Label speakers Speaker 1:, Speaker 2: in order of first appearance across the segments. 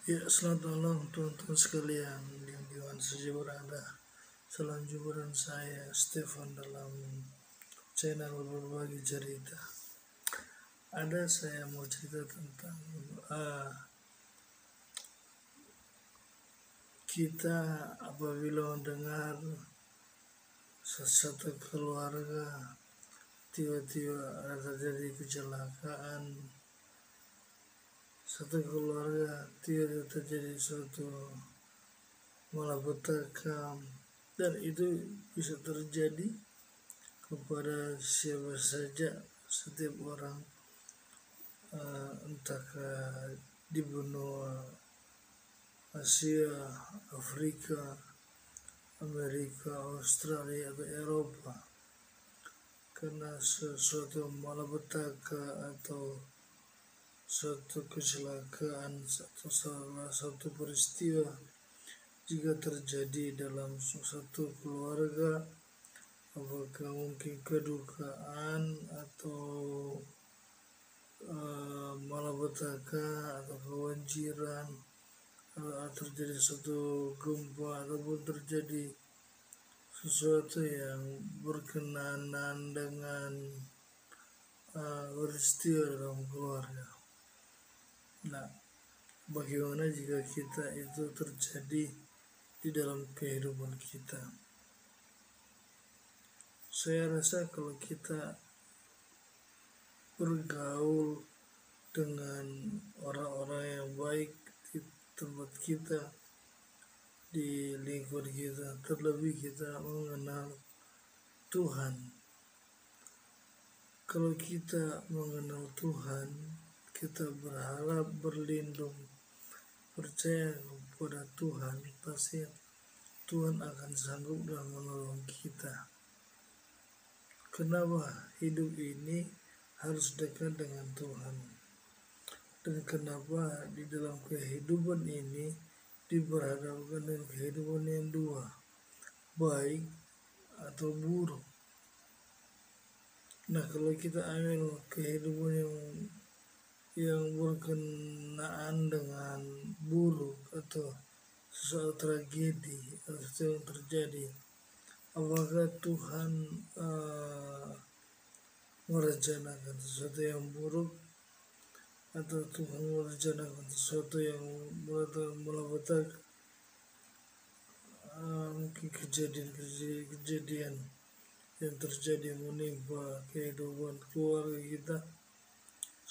Speaker 1: Ya, selamat malam teman-teman sekalian di mana saja berada. Salam jumpa dengan saya Stefan dalam channel berbagi cerita. Saya mau cerita tentang kita apabila mendengar satu keluarga tiba-tiba ada terjadi kecelakaan, satu keluarga tiba-tiba terjadi suatu malapetaka, dan itu bisa terjadi kepada siapa saja, setiap orang, entahkah di benua Asia, Afrika, Amerika, Australia, atau Eropa, karena sesuatu malapetaka atau suatu kecelakaan atau salah satu peristiwa jika terjadi dalam suatu keluarga, apakah mungkin kedukaan atau malapetaka atau kebanjiran, terjadi suatu gempa ataupun terjadi sesuatu yang berkenaan dengan peristiwa dalam keluarga. Nah, bagaimana jika kita itu terjadi di dalam kehidupan kita? Saya rasa kalau kita bergaul dengan orang-orang yang baik di tempat kita, di lingkungan kita, terlebih kita mengenal Tuhan. Kalau kita mengenal Tuhan, kita berharap, berlindung, percaya kepada Tuhan, pasti Tuhan akan sanggup dalam menolong kita. Kenapa hidup ini harus dekat dengan Tuhan? Dan kenapa di dalam kehidupan ini diperhadapkan dengan kehidupan yang dua, baik atau buruk? Nah, kalau kita ambil kehidupan yang berkenaan dengan buruk atau sesuatu tragedi atau sesuatu yang terjadi, apakah Tuhan merencanakan sesuatu yang buruk, atau Tuhan merencanakan sesuatu yang malapetaka? Mungkin kejadian yang terjadi menimpa kehidupan keluarga kita?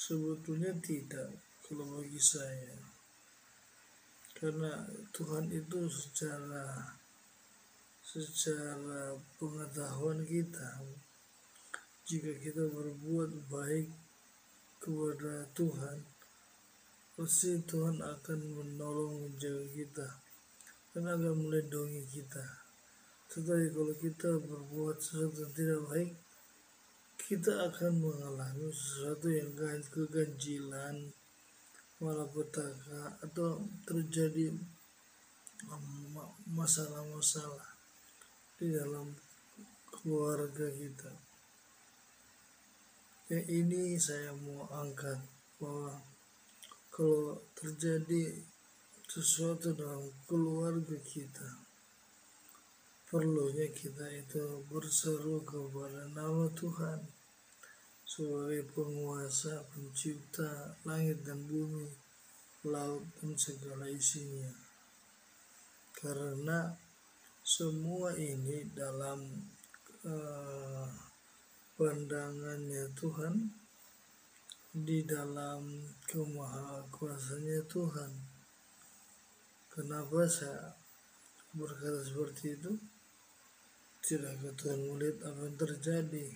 Speaker 1: Sebetulnya tidak, kalau bagi saya, karena Tuhan itu secara pengetahuan kita, jika kita berbuat baik kepada Tuhan, pasti Tuhan akan menolong, menjaga kita, dan akan melindungi kita. Tetapi kalau kita berbuat sesuatu yang tidak baik, kita akan mengalami sesuatu yang keganjilan, malapetaka, atau terjadi masalah-masalah di dalam keluarga kita. Yang ini saya mau angkat bahwa kalau terjadi sesuatu dalam keluarga kita, perlunya kita itu berseru kepada nama Tuhan sebagai penguasa, pencipta langit dan bumi, laut dan segala isinya. Karena semua ini dalam pandangannya Tuhan, di dalam kemahakuasaannya Tuhan. Kenapa saya berkata seperti itu? Tidakkah Tuhan melihat apa yang terjadi?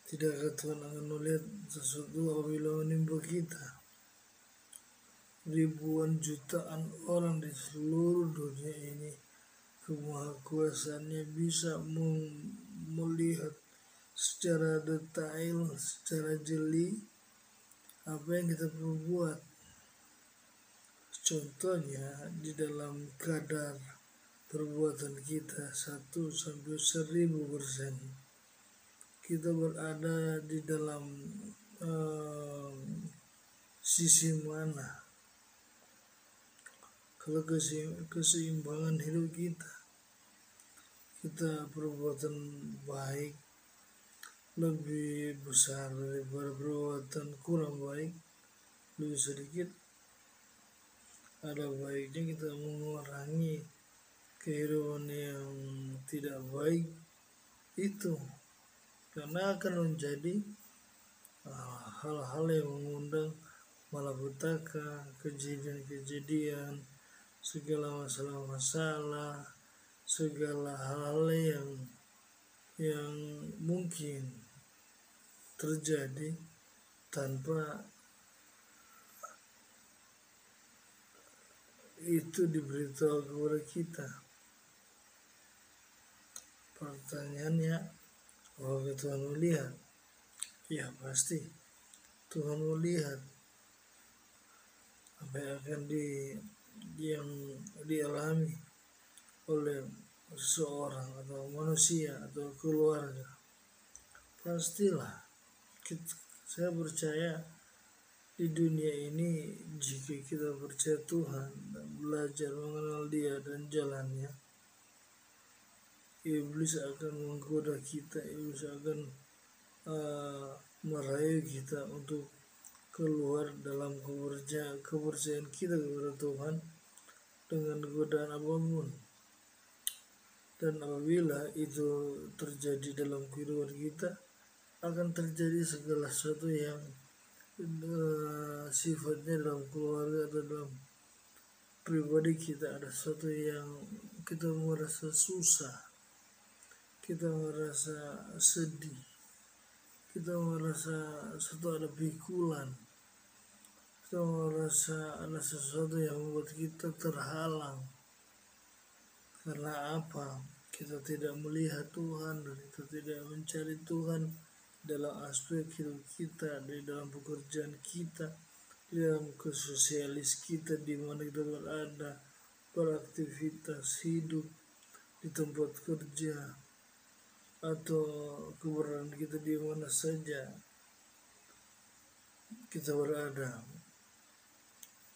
Speaker 1: Tidakkah Tuhan akan melihat sesuatu apabila menimpa kita? Ribuan jutaan orang di seluruh dunia ini, kemahakuasaannya bisa melihat secara detail, secara jeli apa yang kita perbuat. Contohnya di dalam kadar perbuatan kita 1-1000%, kita berada di dalam sisi mana. Kalau keseimbangan hidup kita perbuatan baik lebih besar daripada perbuatan kurang baik, lebih sedikit, ada baiknya kita mengurangi kehidupan yang tidak baik itu, karena akan menjadi hal-hal yang mengundang malapetaka, kejadian-kejadian, segala masalah-masalah, segala hal yang mungkin terjadi tanpa itu diberitahu kepada kita. Pertanyaannya, apakah Tuhan melihat? Ya pasti Tuhan melihat apa yang akan dialami oleh seseorang atau manusia atau keluarga. Pastilah saya percaya di dunia ini, jika kita percaya Tuhan dan belajar mengenal Dia dan jalannya, iblis akan menggoda kita, iblis akan merayu kita untuk keluar dalam kepercayaan kita kepada Tuhan dengan godaan apapun. Dan apabila itu terjadi dalam kehidupan kita, akan terjadi segala sesuatu yang sifatnya dalam keluarga atau dalam pribadi kita, ada sesuatu yang kita merasa susah, kita merasa sedih, kita merasa sesuatu ada pikulan, kita merasa ada sesuatu yang membuat kita terhalang. Karena apa? Kita tidak melihat Tuhan dan kita tidak mencari Tuhan dalam aspek hidup kita, di dalam pekerjaan kita, di dalam kesosialis kita, di mana kita berada, beraktivitas hidup, di tempat kerja, atau keberadaan kita di mana saja kita berada.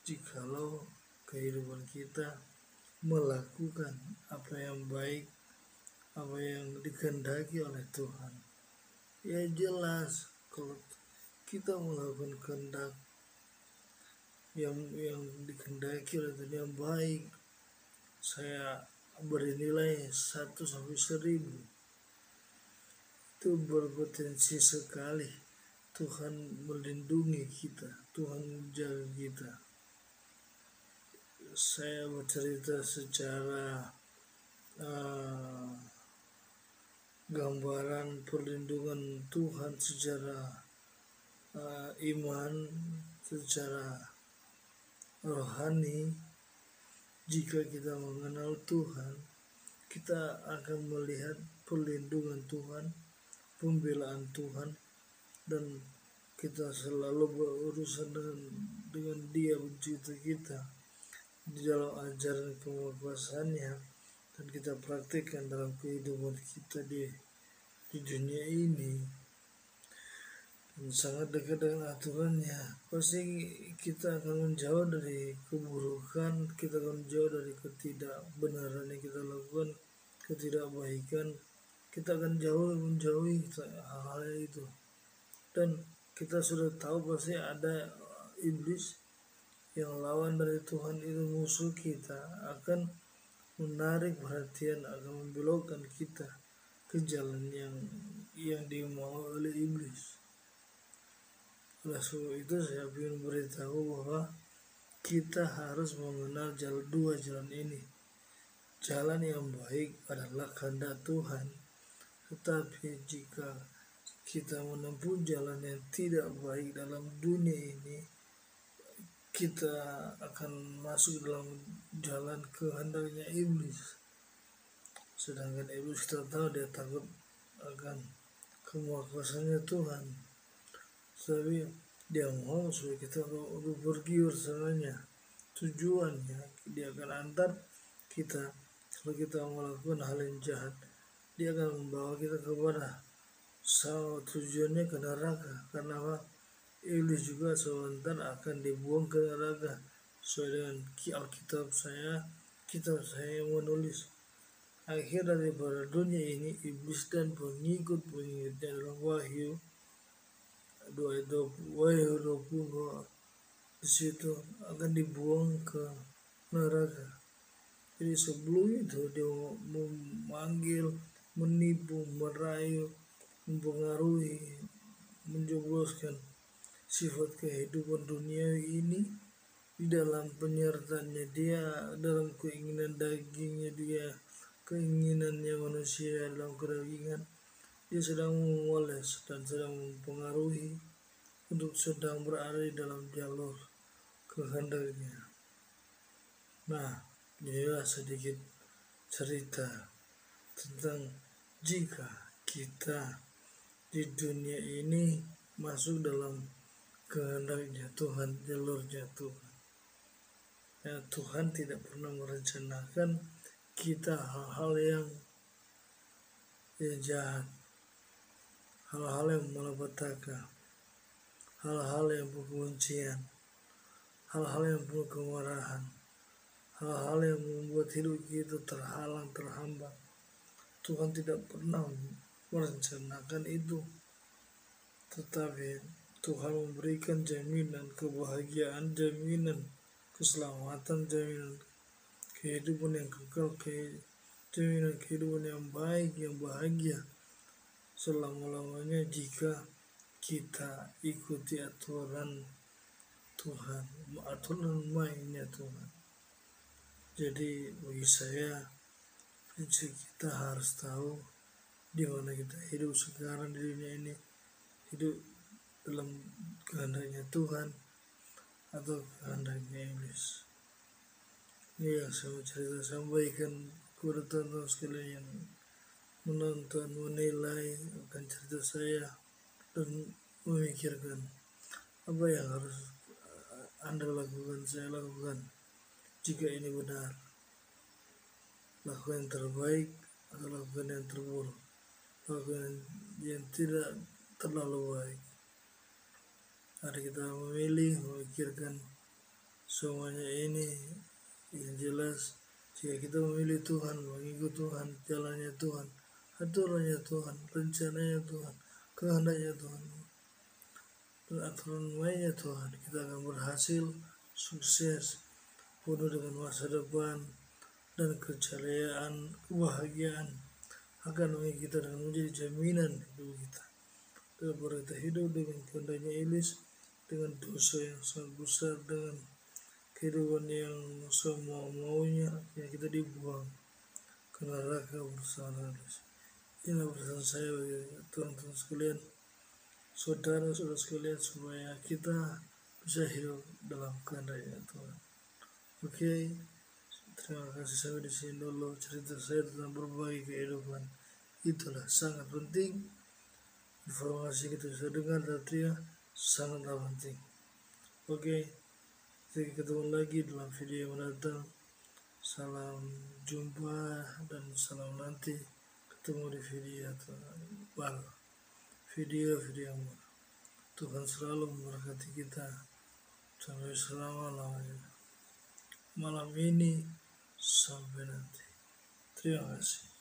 Speaker 1: Jikalau kehidupan kita melakukan apa yang baik, apa yang dikehendaki oleh Tuhan, ya jelas kalau kita melakukan kehendak yang dikehendaki oleh Tuhan yang baik, saya beri nilai 1 sampai 1000. Itu berpotensi sekali Tuhan melindungi kita, Tuhan menjaga kita. Saya bercerita secara gambaran perlindungan Tuhan secara iman, secara rohani. Jika kita mengenal Tuhan, kita akan melihat perlindungan Tuhan, pembelaan Tuhan, dan kita selalu berurusan dengan Dia pencipta kita di dalam ajaran kemakuasaannya, dan kita praktikkan dalam kehidupan kita di dunia ini, dan sangat dekat dengan aturannya. Pasti kita akan menjauh dari keburukan, kita akan menjauh dari ketidakbenaran yang kita lakukan, ketidakbaikan, kita akan menjauhi hal-hal itu. Dan kita sudah tahu pasti ada iblis yang lawan dari Tuhan, itu musuh kita, akan menarik perhatian, akan membelokkan kita ke jalan yang dimau oleh iblis. Oleh sebab itu saya ingin beritahu bahwa kita harus mengenal dua jalan ini. Jalan yang baik adalah kehendak Tuhan, tetapi jika kita menempuh jalan yang tidak baik dalam dunia ini, kita akan masuk dalam jalan kehendaknya iblis. Sedangkan iblis kita tahu dia takut akan kemakuasaannya Tuhan, tapi dia mau supaya kita untuk pergi bersamanya. Tujuannya dia akan antar kita, kalau kita melakukan hal yang jahat, dia akan membawa kita kepada tujuannya ke neraka. Karena apa? iblis juga sebentar akan dibuang ke neraka. Sesuai dengan Alkitab kitab saya yang menulis. Akhir daripada dunia ini, iblis dan pengikut-pengikutnya dalam Wahyu 20 di situ akan dibuang ke neraka. Jadi sebelum itu dia memanggil, menipu, merayu, mempengaruhi, menjebloskan sifat kehidupan dunia ini di dalam penyertaannya dia, dalam keinginan dagingnya dia, keinginannya manusia dalam kedagingan. Dia sedang memoles dan sedang mempengaruhi untuk sedang berada di dalam jalur kehendaknya. Nah, inilah sedikit cerita tentang jika kita di dunia ini masuk dalam kehendaknya Tuhan, jalurnya Tuhan. Ya, Tuhan tidak pernah merencanakan kita hal-hal yang jahat, hal-hal yang malapetaka, hal-hal yang kebencian, hal-hal yang penuh kemarahan, hal-hal yang membuat hidup kita terhalang, terhambat. Tuhan tidak pernah merencanakan itu, tetapi Tuhan memberikan jaminan kebahagiaan, jaminan keselamatan, jaminan kehidupan yang kekal, jaminan kehidupan yang baik, yang bahagia selama-lamanya jika kita ikuti aturan Tuhan, aturan mainnya Tuhan. Jadi bagi saya, prinsip kita harus tahu di mana kita hidup sekarang di dunia ini, hidup dalam kehendaknya Tuhan atau kehendaknya iblis. Ini yang saya cerita sampaikan kepada teman-teman sekalian yang menonton, menilai akan cerita saya dan memikirkan apa yang harus Anda lakukan, saya lakukan jika ini benar. Lakukan yang terbaik atau lakukan yang terburuk, lakukan yang tidak terlalu baik. Mari kita memilih, memikirkan semuanya ini. Yang jelas, jika kita memilih Tuhan, mengikut Tuhan, jalannya Tuhan, aturannya Tuhan, rencananya Tuhan, kehendaknya Tuhan, dan aturan mainnya Tuhan, kita akan berhasil, sukses, penuh dengan masa depan dan kejayaan, kebahagiaan akan mengiringi kita dan menjadi jaminan hidup kita. Daripada kita hidup dengan kehendaknya iblis, dengan dosa yang sangat besar, dengan kehidupan yang semau-maunya, yang kita dibuang ke neraka bersama iblis. Inilah pesan saya bagi teman-teman sekalian, saudara-saudara sekalian, supaya kita bisa hidup dalam kehendaknya Tuhan. Oke, terima kasih sampai di sini dulu cerita saya tentang berbagi kehidupan. Itulah sangat penting. Informasi kita bisa dengar dan sangatlah penting. Oke, kita ketemu lagi dalam video yang mendatang. Salam jumpa dan salam nanti ketemu di video baru, video yang baru. Tuhan selalu memberkati kita sampai selama-lamanya, malam ini sampai nanti. Terima kasih.